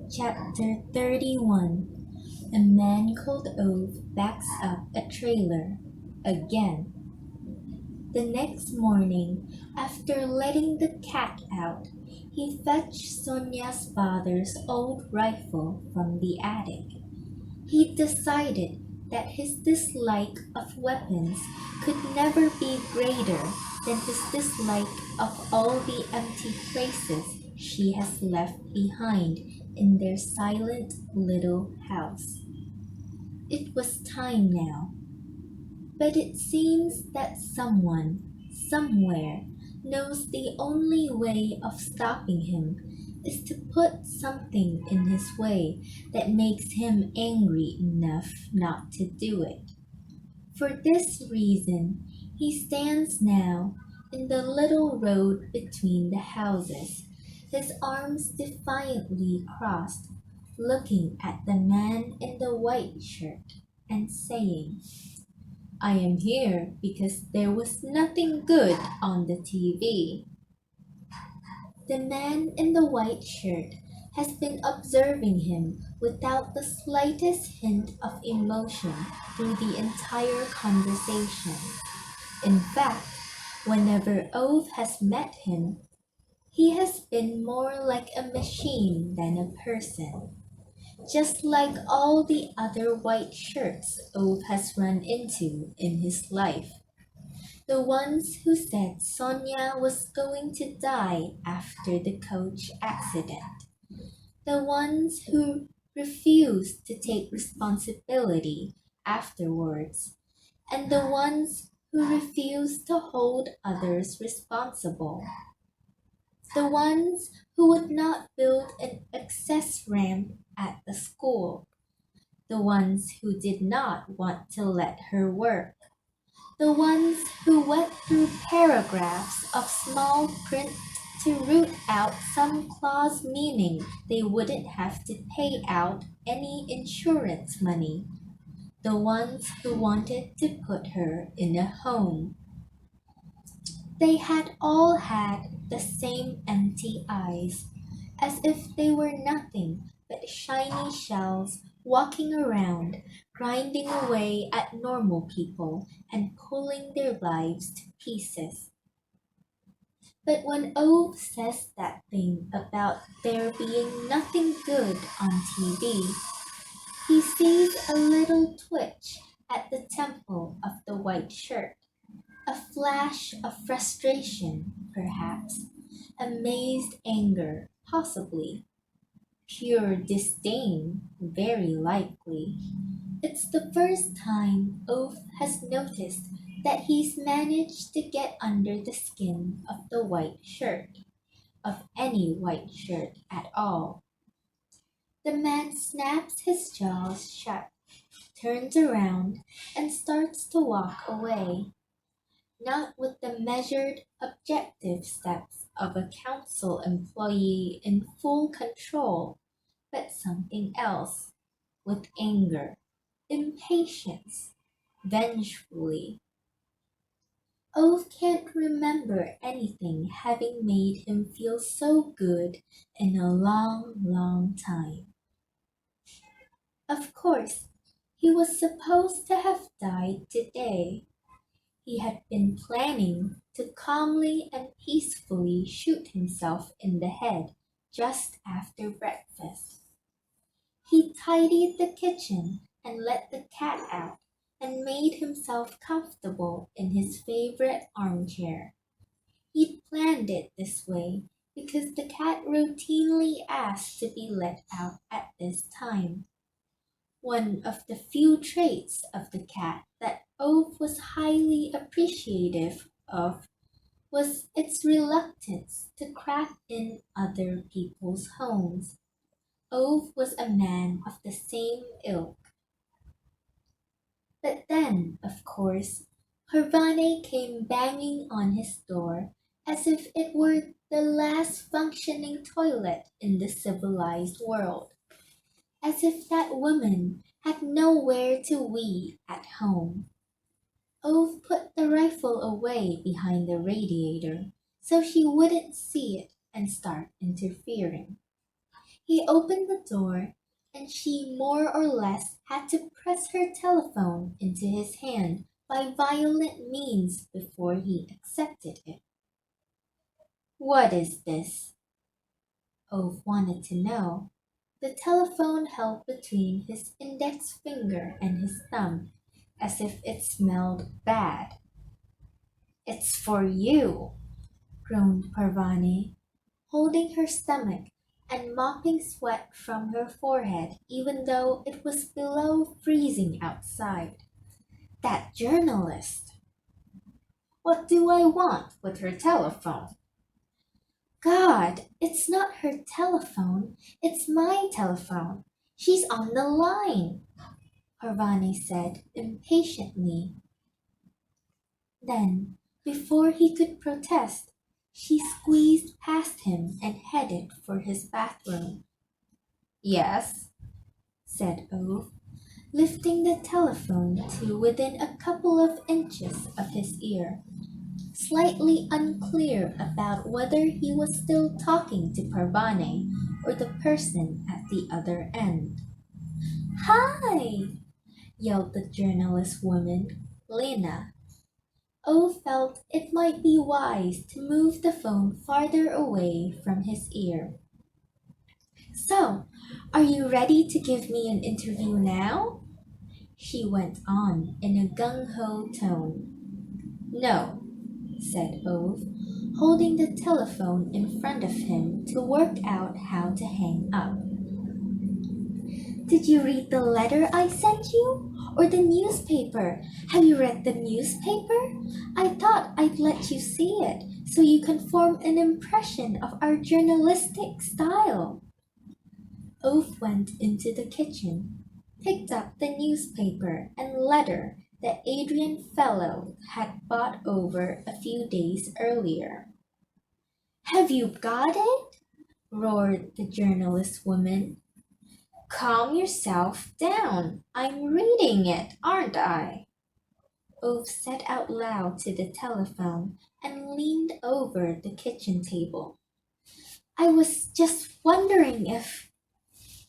Chapter 31. A man called Ove backs up a trailer. Again. The next morning, after letting the cat out, he fetched Sonia's father's old rifle from the attic. He decided that his dislike of weapons could never be greater than his dislike of all the empty places she has left behind in their silent little house. It was time now, but it seems that someone, somewhere, knows the only way of stopping him is to put something in his way that makes him angry enough not to do it. For this reason, he stands now in the little road between the houses, his arms defiantly crossed, looking at the man in the white shirt and saying, "I am here because there was nothing good on the TV." The man in the white shirt has been observing him without the slightest hint of emotion through the entire conversation. In fact, whenever Ove has met him, he has been more like a machine than a person. Just like all the other white shirts Ove has run into in his life. The ones who said Sonia was going to die after the coach accident. The ones who refused to take responsibility afterwards. And the ones who refused to hold others responsible. The ones who would not build an access ramp at the school. The ones who did not want to let her work. The ones who went through paragraphs of small print to root out some clause meaning they wouldn't have to pay out any insurance money. The ones who wanted to put her in a home. They had all had the same empty eyes, as if they were nothing but shiny shells walking around, grinding away at normal people and pulling their lives to pieces. But when Ove says that thing about there being nothing good on TV, he sees a little twitch at the temple of the white shirt. A flash of frustration, perhaps, amazed anger, possibly, pure disdain, very likely. It's the first time Oath has noticed that he's managed to get under the skin of the white shirt, of any white shirt at all. The man snaps his jaws shut, turns around, and starts to walk away. Not with the measured, objective steps of a council employee in full control, but something else, with anger, impatience, vengefully. Ove can't remember anything having made him feel so good in a long, long time. Of course, he was supposed to have died today. He had been planning to calmly and peacefully shoot himself in the head just after breakfast. He tidied the kitchen and let the cat out and made himself comfortable in his favorite armchair. He'd planned it this way because the cat routinely asked to be let out at this time. One of the few traits of the cat that Ove was highly appreciative of was its reluctance to crack in other people's homes. Ove was a man of the same ilk. But then, of course, Hervane came banging on his door as if it were the last functioning toilet in the civilized world. As if that woman had nowhere to wee at home. Ove put the rifle away behind the radiator so she wouldn't see it and start interfering. He opened the door, and she more or less had to press her telephone into his hand by violent means before he accepted it. What is this? Ove wanted to know. The telephone held between his index finger and his thumb, as if it smelled bad. It's for you, groaned Parvani, holding her stomach and mopping sweat from her forehead even though it was below freezing outside. That journalist! What do I want with her telephone? God, it's not her telephone, it's my telephone. She's on the line, Parvani said impatiently. Then, before he could protest, she squeezed past him and headed for his bathroom. Yes, said Ove, lifting the telephone to within a couple of inches of his ear, slightly unclear about whether he was still talking to Parvane or the person at the other end. Hi! Yelled the journalist woman, Lena. O felt it might be wise to move the phone farther away from his ear. So, are you ready to give me an interview now? She went on in a gung-ho tone. No, said Ove, holding the telephone in front of him to work out how to hang up. Did you read the letter I sent you? Or the newspaper? Have you read the newspaper? I thought I'd let you see it so you can form an impression of our journalistic style. Ove went into the kitchen, picked up the newspaper and letter that Adrian Fellow had bought over a few days earlier. Have you got it? Roared the journalist woman. Calm yourself down. I'm reading it, aren't I? Ove said out loud to the telephone and leaned over the kitchen table. I was just wondering if,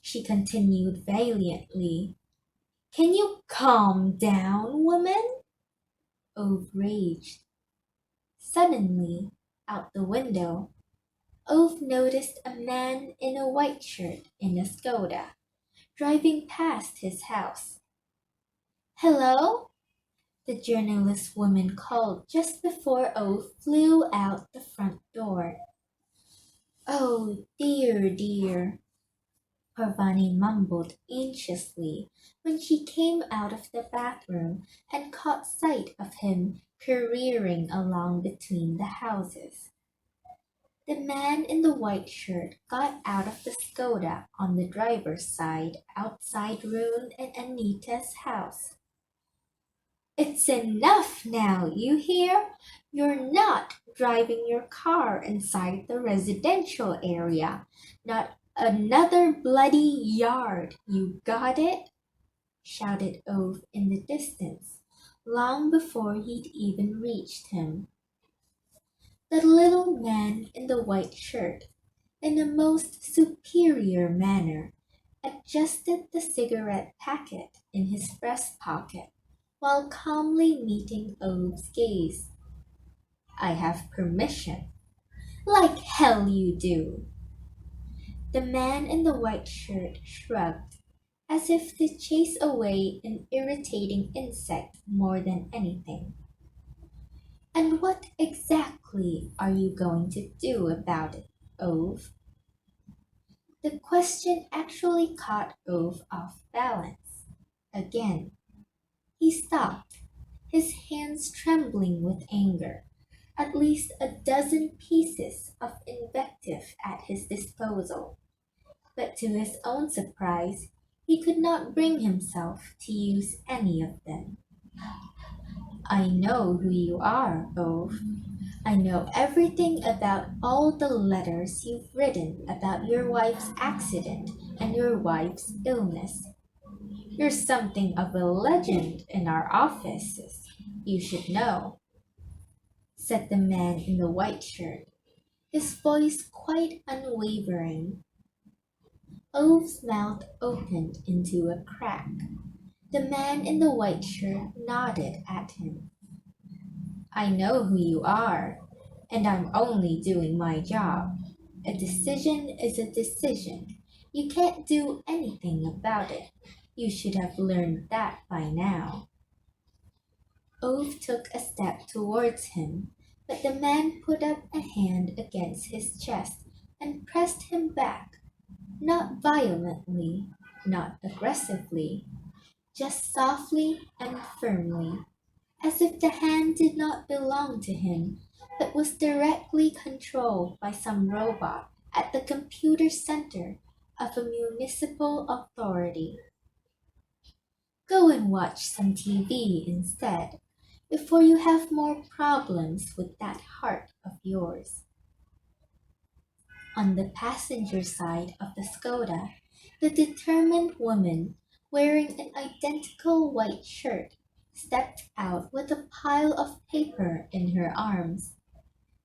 she continued valiantly. Can you calm down, woman? Ove raged. Suddenly, out the window, Ove noticed a man in a white shirt in a Skoda, driving past his house. Hello? The journalist woman called just before Ove flew out the front door. Oh, dear, dear, Parvani mumbled anxiously when she came out of the bathroom and caught sight of him careering along between the houses. The man in the white shirt got out of the Skoda on the driver's side outside Rune and Anita's house. It's enough now, you hear? You're not driving your car inside the residential area. Not another bloody yard, you got it? Shouted Ove in the distance, long before he'd even reached him. The little man in the white shirt, in a most superior manner, adjusted the cigarette packet in his breast pocket while calmly meeting Ove's gaze. I have permission. Like hell you do. The man in the white shirt shrugged, as if to chase away an irritating insect more than anything. And what exactly are you going to do about it, Ove? The question actually caught Ove off balance. Again, he stopped, his hands trembling with anger, at least a dozen pieces of invective at his disposal. But to his own surprise, he could not bring himself to use any of them. I know who you are, Ove. I know everything about all the letters you've written about your wife's accident and your wife's illness. You're something of a legend in our offices, you should know, said the man in the white shirt, his voice quite unwavering. Ove's mouth opened into a crack. The man in the white shirt nodded at him. I know who you are, and I'm only doing my job. A decision is a decision. You can't do anything about it. You should have learned that by now. Ove took a step towards him, but the man put up a hand against his chest and pressed him back, not violently, not aggressively, just softly and firmly, as if the hand did not belong to him, but was directly controlled by some robot at the computer center of a municipal authority. Go and watch some TV instead, before you have more problems with that heart of yours. On the passenger side of the Skoda, the determined woman, wearing an identical white shirt, stepped out with a pile of paper in her arms.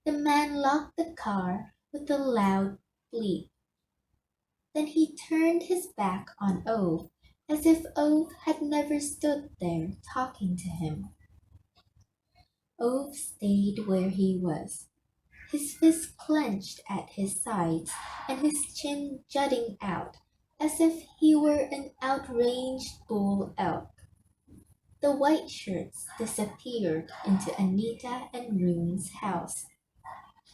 The man locked the car with a loud bleep. Then he turned his back on Ove, as if Ove had never stood there talking to him. Ove stayed where he was, his fists clenched at his sides and his chin jutting out as if he were an outraged bull elk. The white shirts disappeared into Anita and Rune's house.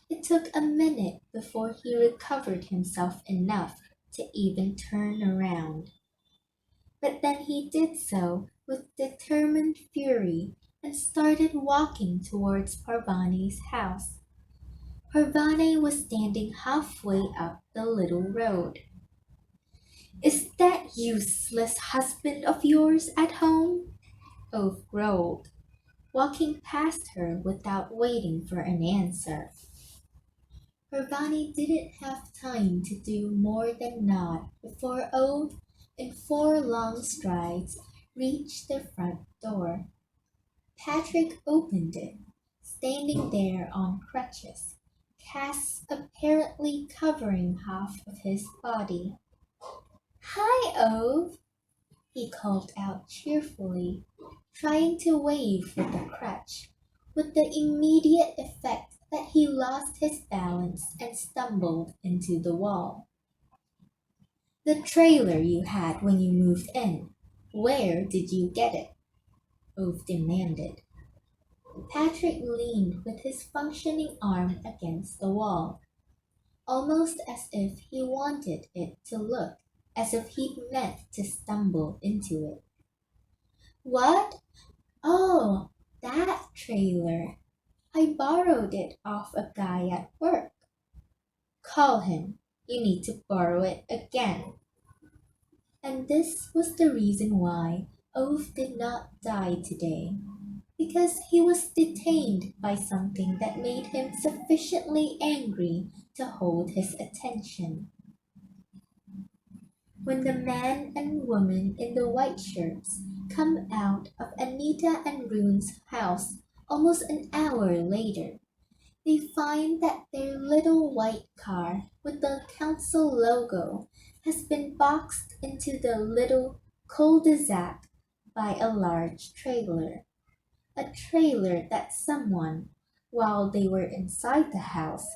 It took a minute before he recovered himself enough to even turn around. But then he did so with determined fury and started walking towards Parvani's house. Parvani was standing halfway up the little road. Is that useless husband of yours at home? Ove growled, walking past her without waiting for an answer. Parvani didn't have time to do more than nod before Ove, in 4 long strides, reached the front door. Patrick opened it, standing there on crutches, casts apparently covering half of his body. Hi, Ove, he called out cheerfully, trying to wave with the crutch, with the immediate effect that he lost his balance and stumbled into the wall. The trailer you had when you moved in, where did you get it? Ove demanded. Patrick leaned with his functioning arm against the wall, almost as if he wanted it to look as if he'd meant to stumble into it. What? Oh, that trailer. I borrowed it off a guy at work. Call him. You need to borrow it again. And this was the reason why Ove did not die today, because he was detained by something that made him sufficiently angry to hold his attention. When the man and woman in the white shirts come out of Anita and Rune's house almost an hour later, they find that their little white car with the council logo has been boxed into the little cul-de-sac by a large trailer. A trailer that someone, while they were inside the house,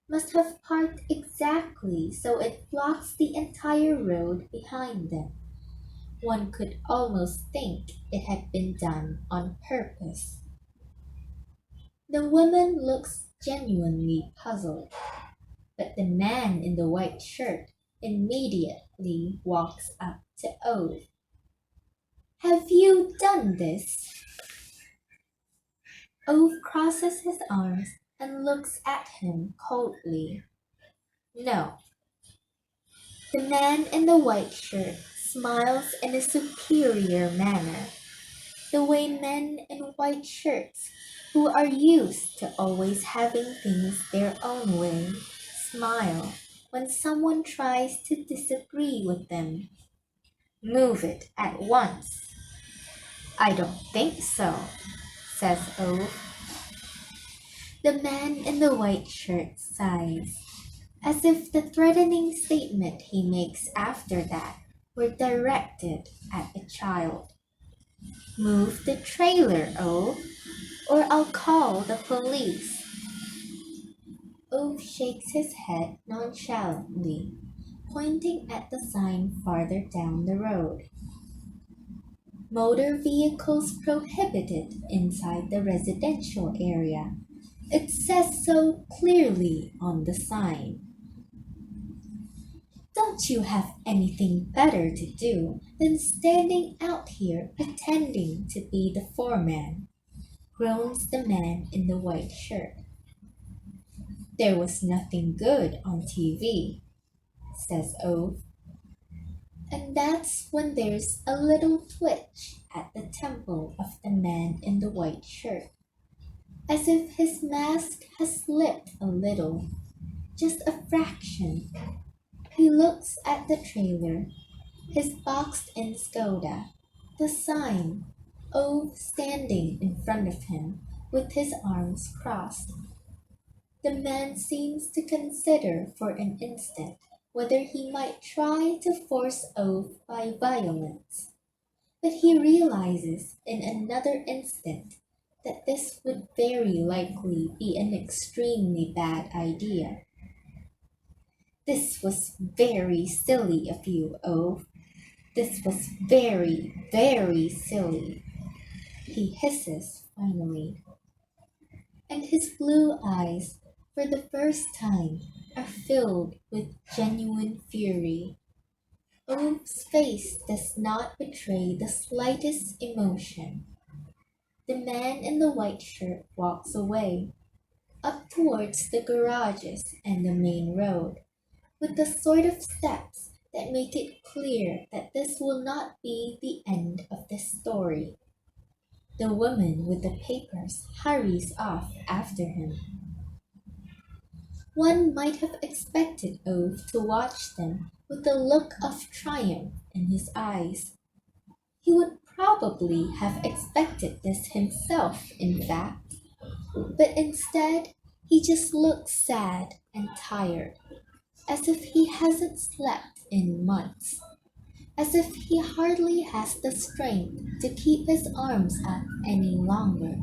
must have parked exactly so it blocks the entire road behind them. One could almost think it had been done on purpose. The woman looks genuinely puzzled, but the man in the white shirt immediately walks up to Ove. Have you done this? Ove crosses his arms and looks at him coldly. No. The man in the white shirt smiles in a superior manner, the way men in white shirts, who are used to always having things their own way, smile when someone tries to disagree with them. Move it at once. I don't think so, says Ove. The man in the white shirt sighs. as if the threatening statement he makes after that were directed at a child. Move the trailer, Ove, or I'll call the police. Ove shakes his head nonchalantly, pointing at the sign farther down the road. Motor vehicles prohibited inside the residential area. It says so clearly on the sign. Don't you have anything better to do than standing out here pretending to be the foreman? Groans the man in the white shirt. There was nothing good on TV, says Ove. And that's when there's a little twitch at the temple of the man in the white shirt, as if his mask has slipped a little, just a fraction. He looks at the trailer, his boxed-in Skoda, the sign, Ove standing in front of him with his arms crossed. The man seems to consider for an instant whether he might try to force Ove by violence, but he realizes in another instant that this would very likely be an extremely bad idea. This was very silly of you, Ove. This was very, very silly, he hisses finally. And his blue eyes, for the first time, are filled with genuine fury. Ove's face does not betray the slightest emotion. The man in the white shirt walks away, up towards the garages and the main road, with the sort of steps that make it clear that this will not be the end of the story. The woman with the papers hurries off after him. One might have expected Ove to watch them with a look of triumph in his eyes. He would probably have expected this himself, in fact, but instead he just looks sad and tired, as if he hasn't slept in months, as if he hardly has the strength to keep his arms up any longer.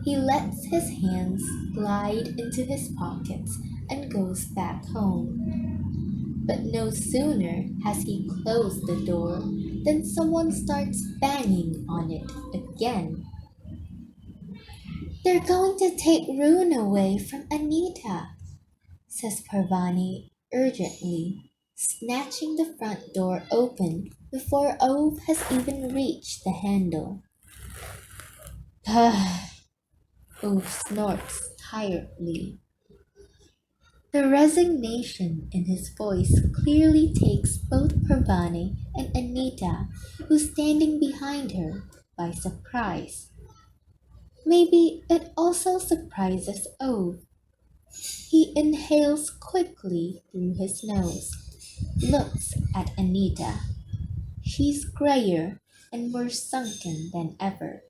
He lets his hands glide into his pockets and goes back home. But no sooner has he closed the door than someone starts banging on it again. They're going to take Rune away from Anita, says Parvani urgently, snatching the front door open before Ove has even reached the handle. Ove snorts tiredly. The resignation in his voice clearly takes both Parvani and Anita, who's standing behind her, by surprise. Maybe it also surprises Ove. He inhales quickly through his nose, looks at Anita. She's grayer and more sunken than ever.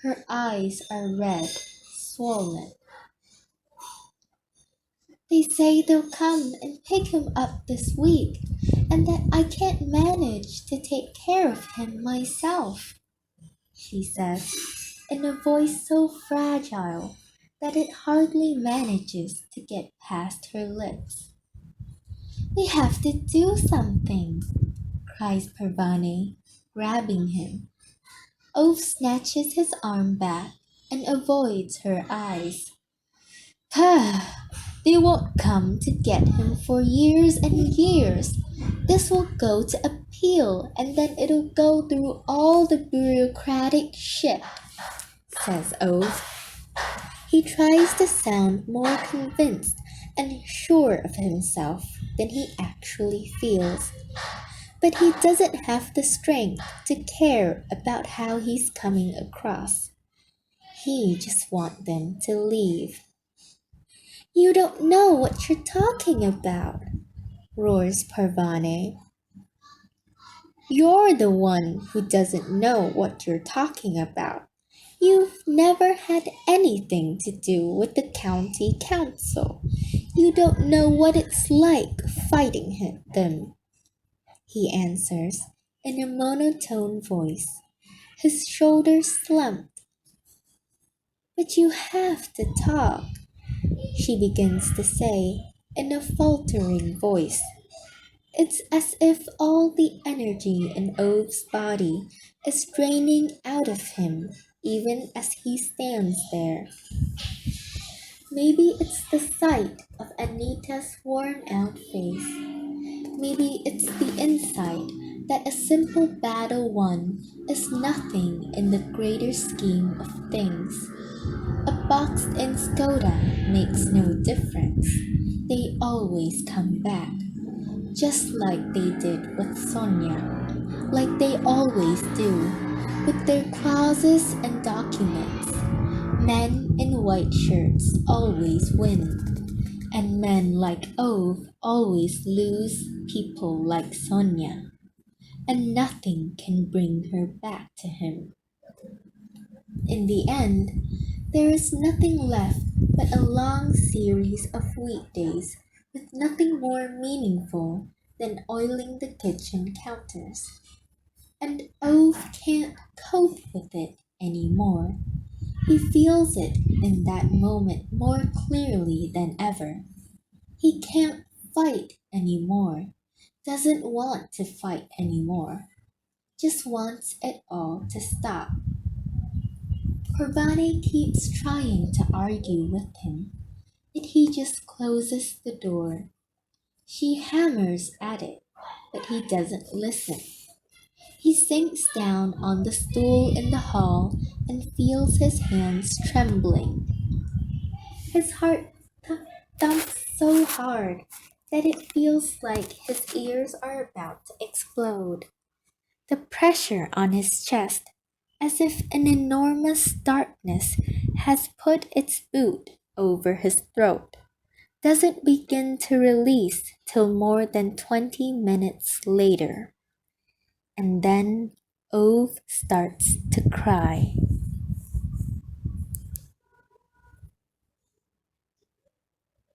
Her eyes are red, swollen. They say they'll come and pick him up this week, and that I can't manage to take care of him myself, she says, in a voice so fragile that it hardly manages to get past her lips. We have to do something, cries Parvani, grabbing him. Ove snatches his arm back and avoids her eyes. They won't come to get him for years and years. This will go to appeal and then it'll go through all the bureaucratic shit, says Ove. He tries to sound more convinced and sure of himself than he actually feels. But he doesn't have the strength to care about how he's coming across. He just wants them to leave. You don't know what you're talking about, roars Parvane. You're the one who doesn't know what you're talking about. You've never had anything to do with the county council. You don't know what it's like fighting them, he answers in a monotone voice, his shoulders slumped. But you have to talk, she begins to say in a faltering voice. It's as if all the energy in Ove's body is draining out of him even as he stands there. Maybe it's the sight of Anita's worn out face. Maybe it's the insight that a simple battle won is nothing in the greater scheme of things. A boxed in Skoda makes no difference. They always come back, just like they did with Sonia, like they always do, with their clauses and documents. Men in white shirts always win, and men like Ove always lose people like Sonia, and nothing can bring her back to him. In the end, there is nothing left but a long series of weekdays with nothing more meaningful than oiling the kitchen counters. And Ove can't cope with it anymore. He feels it in that moment more clearly than ever. He can't fight anymore, doesn't want to fight anymore, just wants it all to stop. Corbani keeps trying to argue with him, but he just closes the door. She hammers at it, but he doesn't listen. He sinks down on the stool in the hall and feels his hands trembling. His heart thumps so hard that it feels like his ears are about to explode. The pressure on his chest, as if an enormous darkness has put its boot over his throat, doesn't begin to release till more than 20 minutes later. And then Ove starts to cry.